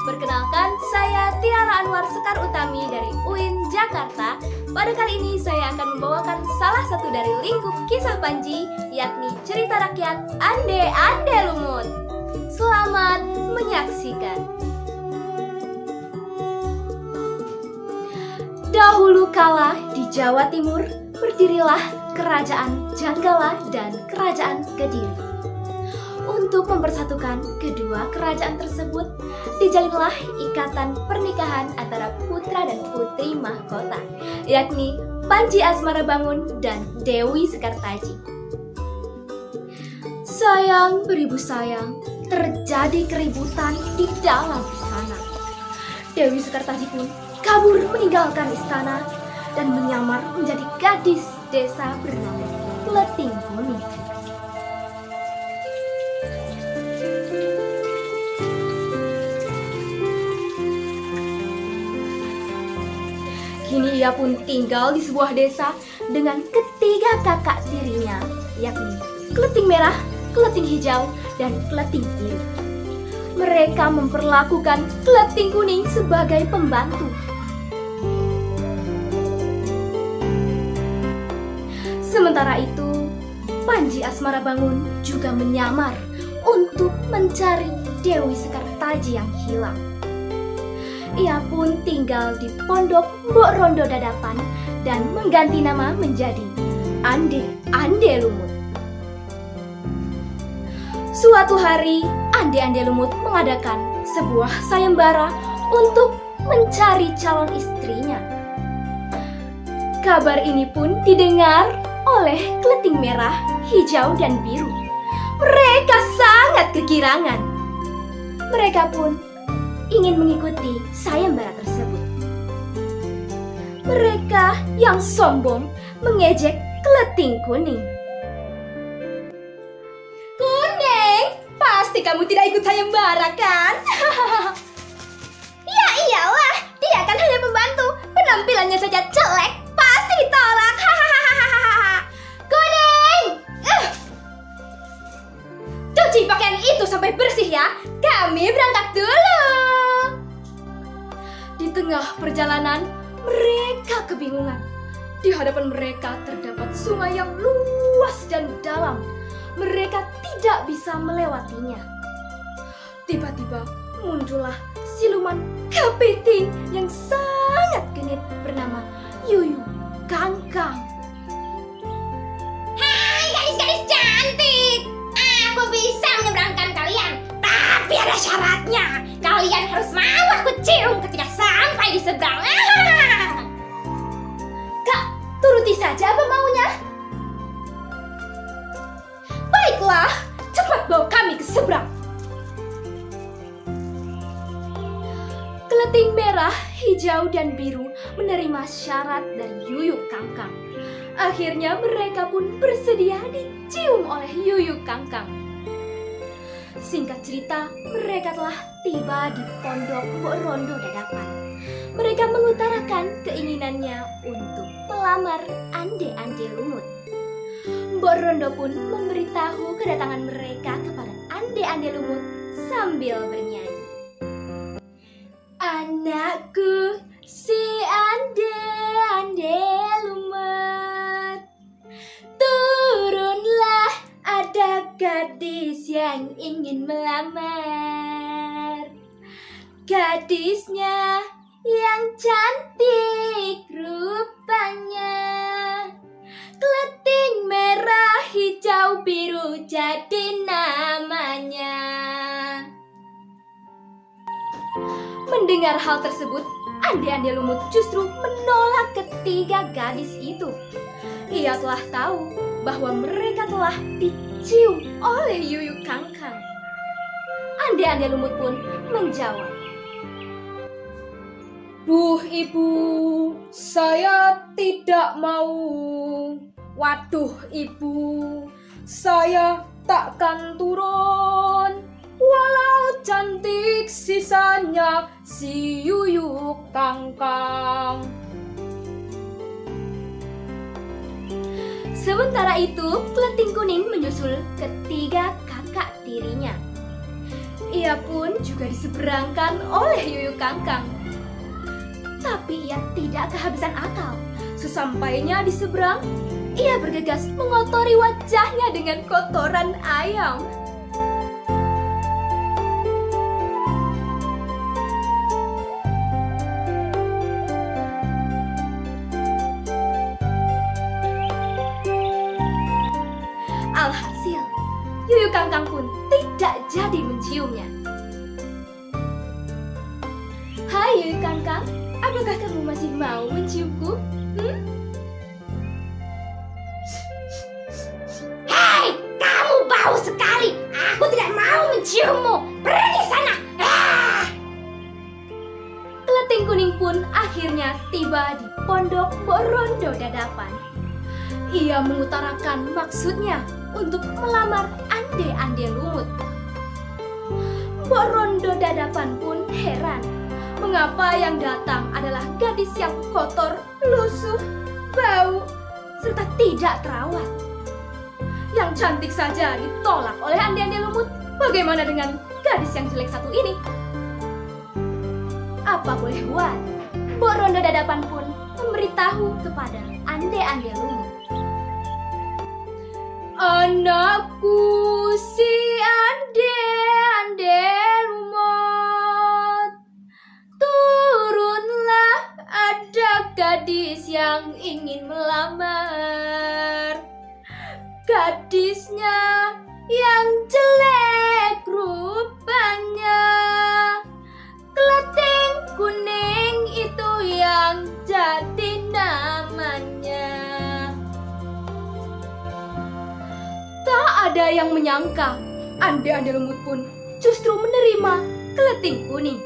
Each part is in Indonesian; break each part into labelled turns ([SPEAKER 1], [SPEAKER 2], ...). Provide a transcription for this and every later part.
[SPEAKER 1] Perkenalkan, saya Tiara Anwar Sekar Utami dari UIN Jakarta. Pada kali ini saya akan membawakan salah satu dari lingkup kisah Panji, yakni cerita rakyat Ande Ande Lumut. Selamat menyaksikan. Dahulu kala di Jawa Timur berdirilah Kerajaan Janggala dan Kerajaan Kediri. Untuk mempersatukan kedua kerajaan tersebut, dijalinlah ikatan pernikahan antara putra dan putri mahkota, yakni Panji Asmarabangun dan Dewi Sekartaji. Sayang beribu sayang, terjadi keributan di dalam istana. Dewi Sekartaji pun kabur meninggalkan istana dan menyamar menjadi gadis desa bernama Kleting Kuning. Kini ia pun tinggal di sebuah desa dengan ketiga kakak tirinya, yakni Kleting Merah, Kleting Hijau, dan Kleting Biru. Mereka memperlakukan Kleting Kuning sebagai pembantu. Sementara itu, Panji Asmarabangun juga menyamar untuk mencari Dewi Sekartaji yang hilang. Ia pun tinggal di pondok Mbok Rondo Dadapan dan mengganti nama menjadi Ande Ande Lumut. Suatu hari, Ande Ande Lumut mengadakan sebuah sayembara untuk mencari calon istrinya. Kabar ini pun didengar oleh Kleting Merah, Hijau, dan Biru. Mereka sangat kegirangan. Mereka pun ingin mengikuti sayembara tersebut. Mereka yang sombong mengejek Kleting Kuning. Kuning, pasti kamu tidak ikut sayembara kan? Ya iyalah, dia kan hanya pembantu, penampilannya saja jelek, pasti ditolak. Kuning, cuci pakaian itu sampai bersih ya, kami berangkat dulu. Di tengah perjalanan, mereka kebingungan. Di hadapan mereka terdapat sungai yang luas dan dalam. Mereka tidak bisa melewatinya. Tiba-tiba muncullah siluman kepiting yang sangat genit bernama Yuyu Kangkang.
[SPEAKER 2] Hai gadis-gadis cantik, aku bisa menyeberangkan kalian, tapi ada syaratnya. Kalian harus mau aku cium ketika sampai di seberang.
[SPEAKER 1] Kak, turuti saja apa maunya. Baiklah, cepat bawa kami ke seberang. Kleting Merah, Hijau, dan Biru menerima syarat dari Yuyu Kangkang. Akhirnya mereka pun bersedia dicium oleh Yuyu Kangkang. Singkat cerita, mereka telah tiba di pondok Mbok Rondo Dadapan. Mereka mengutarakan keinginannya untuk melamar Ande Ande Lumut. Mbok Rondo pun memberitahu kedatangan mereka kepada Ande Ande Lumut sambil bernyanyi. Anakku si Ande Ande Lumut, turunlah, ada gadis yang ingin melamar. Gadisnya yang cantik rupanya, Kleting Merah, Hijau, Biru jadi namanya. Mendengar hal tersebut, Ande Ande Lumut justru menolak ketiga gadis itu. Ia telah tahu bahwa mereka telah dicium oleh Yuyu Kangkang. Ande Ande Lumut pun menjawab,
[SPEAKER 3] Duh ibu, saya tidak mau. Waduh ibu, saya takkan turun. Walau cantik sisanya si Yuyu Kangkang.
[SPEAKER 1] Sementara itu, Kleting Kuning menyusul ketiga kakak tirinya. Ia pun juga diseberangkan oleh Yuyu Kangkang. Tapi ia tidak kehabisan akal. Sesampainya di seberang, ia bergegas mengotori wajahnya dengan kotoran ayam. Alhasil, Yuyu Kangkang pun tidak jadi menciumnya. Hai Yuyu Kangkang, apakah kamu masih mau menciumku?
[SPEAKER 2] Hei, kamu bau sekali. Aku tidak mau menciummu. Pergi sana.
[SPEAKER 1] Keleting kuning pun akhirnya tiba di pondok Mbok Rondo Dadapan. Ia mengutarakan maksudnya untuk melamar Ande-Ande Lumut. Mbok Rondo Dadapan pun heran, mengapa yang datang adalah gadis yang kotor, lusuh, bau, serta tidak terawat. Yang cantik saja ditolak oleh Ande-Ande Lumut, bagaimana dengan gadis yang jelek satu ini? Apa boleh buat, Mbok Rondo Dadapan pun memberitahu kepada Ande-Ande Lumut. Anakku si Ande-Ande Lumut, turunlah, ada gadis yang ingin melamar. Gadisnya yang jelek rupanya, keleting kuning itu yang jadi namanya. Tak ada yang menyangka Ande-Ande Lumut pun justru menerima keleting kuning.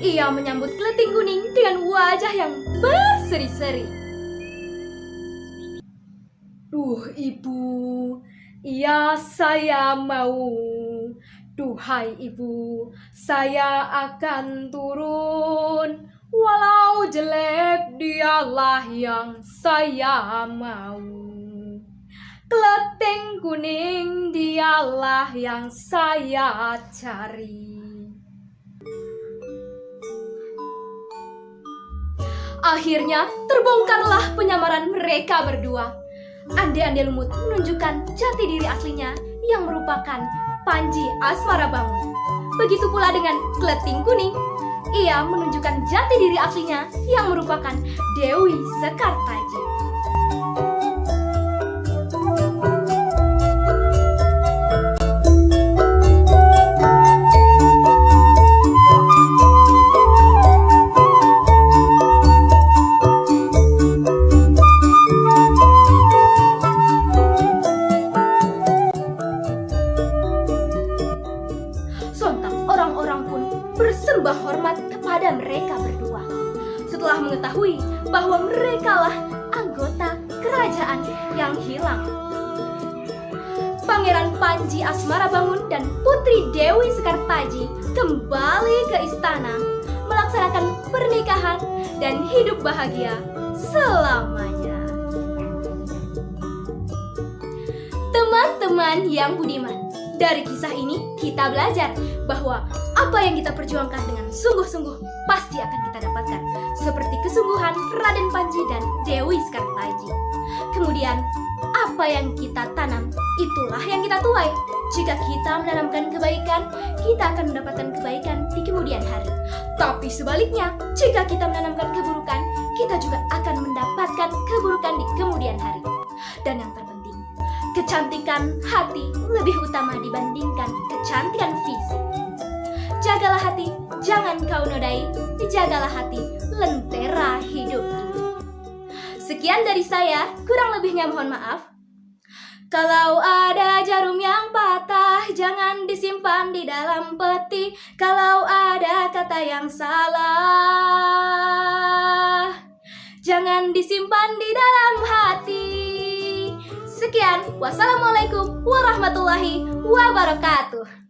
[SPEAKER 1] Ia menyambut keleting kuning dengan wajah yang berseri-seri. Duh ibu, iya saya mau. Duhai ibu, saya akan turun. Walau jelek dialah yang saya mau. Keleting kuning dialah yang saya cari. Akhirnya terbongkarlah penyamaran mereka berdua. Ande-Ande Lumut menunjukkan jati diri aslinya yang merupakan Panji Asmara Bangun. Begitu pula dengan keleting kuning, ia menunjukkan jati diri aslinya yang merupakan Dewi Sekartaji. Sontak orang-orang pun bersembah hormat kepada mereka berdua. Setelah mengetahui bahwa merekalah anggota kerajaan yang hilang. Pangeran Panji Asmara Bangun dan Putri Dewi Sekartaji kembali ke istana, melaksanakan pernikahan dan hidup bahagia selamanya. Teman-teman yang budiman, dari kisah ini kita belajar bahwa apa yang kita perjuangkan dengan sungguh-sungguh pasti akan kita dapatkan, seperti kesungguhan Raden Panji dan Dewi Sekartaji. Kemudian, apa yang kita tanam, itulah yang kita tuai. Jika kita menanamkan kebaikan, kita akan mendapatkan kebaikan di kemudian hari. Tapi sebaliknya, jika kita menanamkan keburukan, kita juga akan mendapatkan keburukan di kemudian hari. Dan yang terpenting, kecantikan hati lebih utama dibandingkan kecantikan fisik. Jagalah hati, jangan kau nodai. Jagalah hati, lentera hidup ini. Sekian dari saya, kurang lebihnya mohon maaf. Kalau ada jarum yang patah, jangan disimpan di dalam peti. Kalau ada kata yang salah, jangan disimpan di dalam hati. Sekian, wassalamualaikum warahmatullahi wabarakatuh.